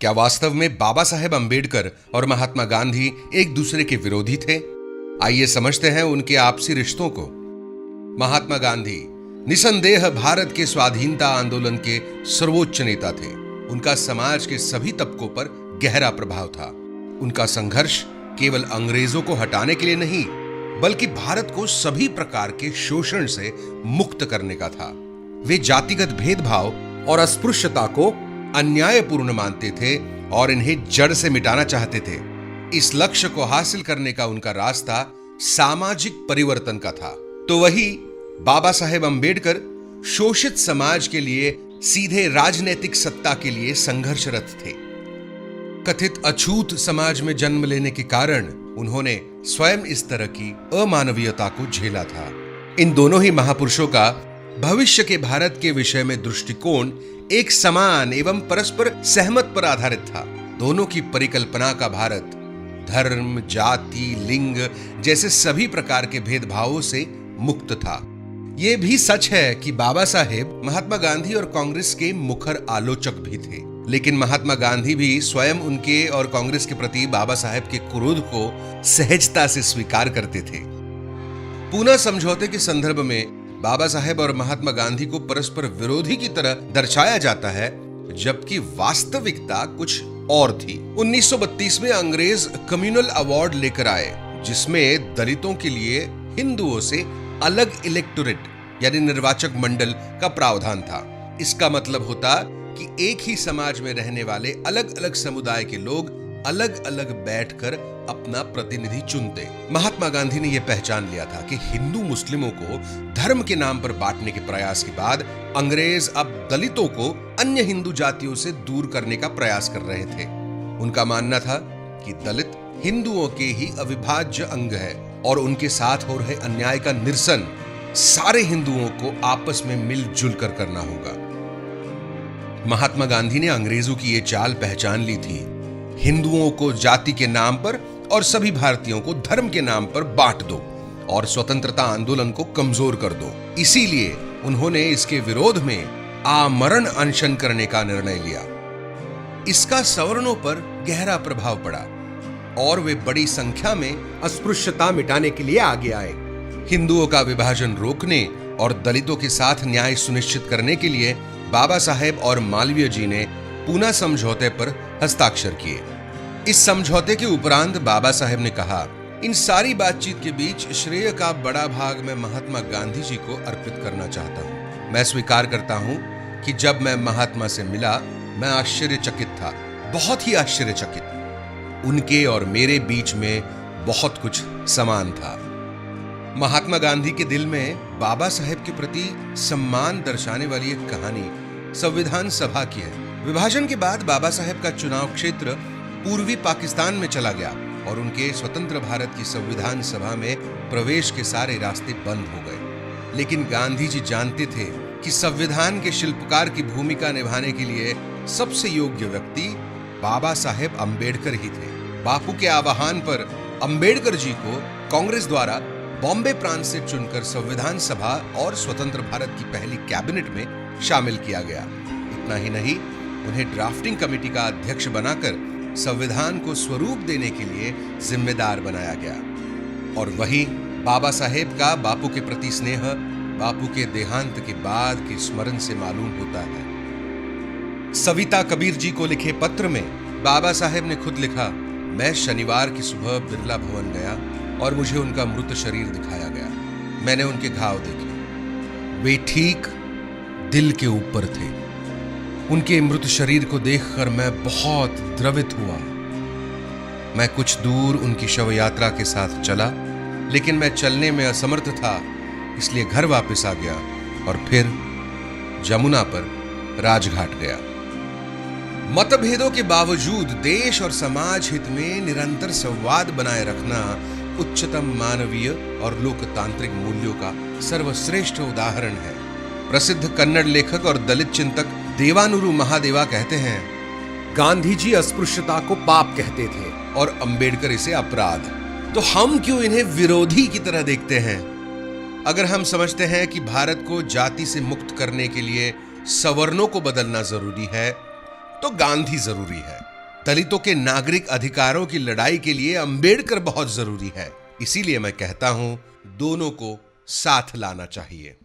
क्या वास्तव में बाबा साहेब अंबेडकर और महात्मा गांधी एक दूसरे के विरोधी थे? आइए समझते हैं उनके आपसी रिश्तों को। महात्मा गांधी निसंदेह भारत के स्वाधीनता आंदोलन के सर्वोच्च नेता थे। उनका समाज के सभी तबकों पर गहरा प्रभाव था। उनका संघर्ष केवल अंग्रेजों को हटाने के लिए नहीं, बल्कि भारत को सभी प्रकार के शोषण से मुक्त करने का था। वे जातिगत भेदभाव और अस्पृश्यता को अन्यायपूर्ण मानते थे और इन्हें जड़ से मिटाना चाहते थे। इस लक्ष्य को हासिल करने का उनका रास्ता सामाजिक परिवर्तन का था। तो वही बाबा साहेब अंबेडकर शोषित समाज के लिए सीधे राजनीतिक सत्ता के लिए संघर्षरत थे। कथित अछूत समाज में जन्म लेने के कारण उन्होंने स्वयं इस तरह की अमानवीयता को झेला था। इन दोनों ही महापुरुषों का भविष्य के भारत के विषय में दृष्टिकोण एक समान एवं परस्पर सहमत पर आधारित था। दोनों की परिकल्पना का भारत धर्म, जाति, लिंग जैसे सभी प्रकार के भेदभावों से मुक्त था। यह भी सच है कि बाबा साहेब महात्मा गांधी और कांग्रेस के मुखर आलोचक भी थे, लेकिन महात्मा गांधी भी स्वयं उनके और कांग्रेस के प्रति बाबा साहेब के क्रोध को सहजता से स्वीकार करते थे। पूना समझौते के संदर्भ में बाबा साहेब और महात्मा गांधी को परस्पर विरोधी की तरह दर्शाया जाता है, जबकि वास्तविकता कुछ और थी। 1932 में अंग्रेज कम्युनल अवार्ड लेकर आए, जिसमें दलितों के लिए हिंदुओं से अलग इलेक्टोरेट यानी निर्वाचक मंडल का प्रावधान था। इसका मतलब होता कि एक ही समाज में रहने वाले अलग अलग समुदाय के लोग अलग अलग बैठकर अपना प्रतिनिधि चुनते। महात्मा गांधी ने यह पहचान लिया था कि हिंदू मुस्लिमों को धर्म के नाम पर बांटने के प्रयास के बाद अंग्रेज अब दलितों को अन्य हिंदू जातियों से दूर करने का प्रयास कर रहे थे। उनका मानना था कि दलित हिंदुओं के ही अविभाज्य अंग है और उनके साथ हो रहे अन्याय का निरसन सारे हिंदुओं को आपस में मिलजुल कर करना होगा। महात्मा गांधी ने अंग्रेजों की यह चाल पहचान ली थी। हिंदुओं को जाति के नाम पर और सभी भारतीयों को धर्म के नाम पर बांट दो और स्वतंत्रता आंदोलन को कमजोर कर दो। इसीलिए उन्होंने इसके विरोध में आमरण अनशन करने का निर्णय लिया। इसका सवर्णों पर गहरा प्रभाव पड़ा और वे बड़ी संख्या में अस्पृश्यता मिटाने के लिए आगे आए। हिंदुओं का विभाजन रोकने और दलितों के साथ न्याय सुनिश्चित करने के लिए बाबा साहेब और मालवीय जी ने पूना समझौते पर हस्ताक्षर किए। इस समझौते के उपरांत बाबा साहेब ने कहा, इन सारी बातचीत के बीच श्रेय का बड़ा भाग मैं महात्मा गांधी जी को अर्पित करना चाहता हूं। मैं स्वीकार करता हूं कि जब मैं महात्मा से मिला, मैं आश्चर्यचकित था, बहुत ही आश्चर्यचकित। उनके और मेरे बीच में बहुत कुछ समान था। महात्मा गांधी के दिल में बाबा साहेब के प्रति सम्मान दर्शाने वाली एक कहानी संविधान सभा की है। विभाजन के बाद बाबा साहेब का चुनाव क्षेत्र पूर्वी पाकिस्तान में चला गया और उनके स्वतंत्र भारत की संविधान सभा में प्रवेश के सारे रास्ते बंद हो गए। लेकिन गांधी जी जानते थे कि संविधान के शिल्पकार की भूमिका निभाने के लिए सबसे योग्य व्यक्ति बाबा साहेब अंबेडकर ही थे। बापू के आह्वान पर अंबेडकर जी को कांग्रेस द्वारा बॉम्बे प्रांत से चुनकर संविधान सभा और स्वतंत्र भारत की पहली कैबिनेट में शामिल किया गया। इतना ही नहीं, उन्हें ड्राफ्टिंग कमेटी का अध्यक्ष बनाकर संविधान को स्वरूप देने के लिए जिम्मेदार बनाया गया। और वही बाबा साहेब का बापू के प्रति स्नेह बापू के देहांत के बाद के स्मरण से मालूम होता है। सविता कबीर जी को लिखे पत्र में बाबा साहेब ने खुद लिखा, मैं शनिवार की सुबह बिरला भवन गया और मुझे उनका मृत शरीर दिखाया गया। मैंने उनके घाव देखे, वे ठीक दिल के ऊपर थे। उनके मृत शरीर को देखकर मैं बहुत द्रवित हुआ। मैं कुछ दूर उनकी शव यात्रा के साथ चला, लेकिन मैं चलने में असमर्थ था, इसलिए घर वापस आ गया और फिर जमुना पर राजघाट गया। मतभेदों के बावजूद देश और समाज हित में निरंतर संवाद बनाए रखना उच्चतम मानवीय और लोकतांत्रिक मूल्यों का सर्वश्रेष्ठ उदाहरण है। प्रसिद्ध कन्नड़ लेखक और दलित चिंतक देवानुरु महादेवा कहते हैं, गांधी जी अस्पृश्यता को पाप कहते थे और अंबेडकर इसे अपराध। तो हम क्यों इन्हें विरोधी की तरह देखते हैं? अगर हम समझते हैं कि भारत को जाति से मुक्त करने के लिए सवर्णों को बदलना जरूरी है, तो गांधी जरूरी है। दलितों के नागरिक अधिकारों की लड़ाई के लिए अंबेडकर बहुत जरूरी है। इसीलिए मैं कहता हूं, दोनों को साथ लाना चाहिए।